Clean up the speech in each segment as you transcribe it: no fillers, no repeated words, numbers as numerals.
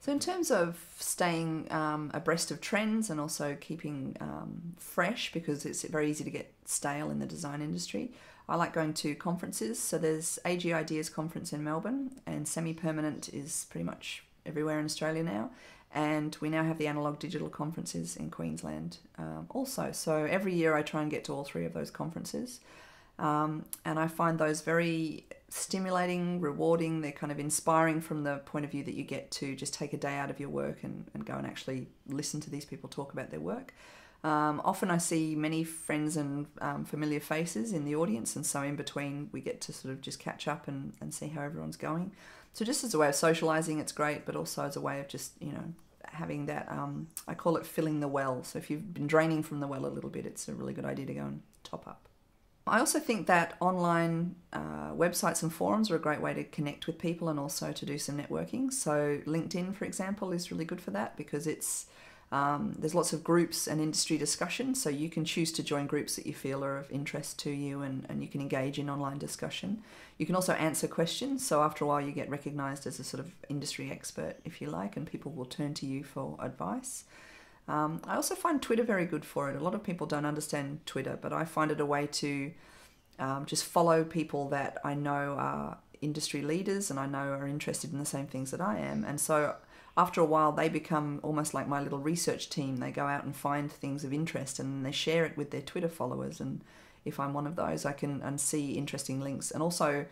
So in terms of staying abreast of trends and also keeping fresh, because it's very easy to get stale in the design industry, I like going to conferences. So there's AG Ideas Conference in Melbourne, and Semi-Permanent is pretty much everywhere in Australia now. And we now have the Analog Digital conferences in Queensland also. So every year I try and get to all three of those conferences. And I find those very stimulating, rewarding. They're kind of inspiring from the point of view that you get to just take a day out of your work and go and actually listen to these people talk about their work. Often I see many friends and familiar faces in the audience, and so in between we get to sort of just catch up and see how everyone's going. So just as a way of socialising, it's great, but also as a way of just, having that, I call it filling the well. So if you've been draining from the well a little bit, it's a really good idea to go and top up. I also think that online websites and forums are a great way to connect with people and also to do some networking. So LinkedIn, for example, is really good for that because there's lots of groups and industry discussion. So you can choose to join groups that you feel are of interest to you, and you can engage in online discussion. You can also answer questions. So after a while you get recognised as a sort of industry expert, if you like, and people will turn to you for advice. I also find Twitter very good for it. A lot of people don't understand Twitter, but I find it a way to just follow people that I know are industry leaders and I know are interested in the same things that I am. And so after a while, they become almost like my little research team. They go out and find things of interest and they share it with their Twitter followers. And if I'm one of those, I can see interesting links. And also,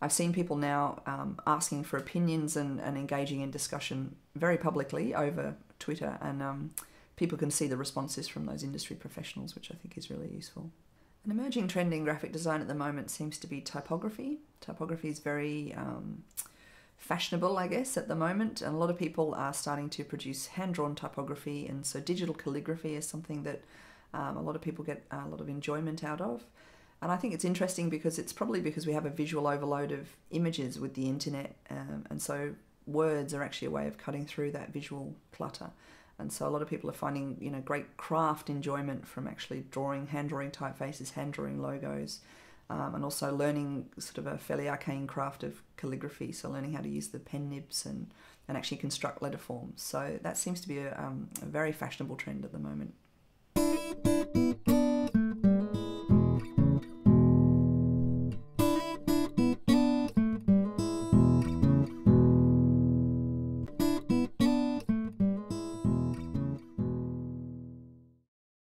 I've seen people now asking for opinions and engaging in discussion very publicly over Twitter, and people can see the responses from those industry professionals, which I think is really useful. An emerging trend in graphic design at the moment seems to be typography. Typography is very fashionable, I guess, at the moment, and a lot of people are starting to produce hand-drawn typography, and so digital calligraphy is something that a lot of people get a lot of enjoyment out of. And I think it's interesting because it's probably because we have a visual overload of images with the internet, and so words are actually a way of cutting through that visual clutter. And so a lot of people are finding, great craft enjoyment from actually hand-drawing typefaces, hand-drawing logos, and also learning sort of a fairly arcane craft of calligraphy, so learning how to use the pen nibs and actually construct letter forms. So that seems to be a very fashionable trend at the moment.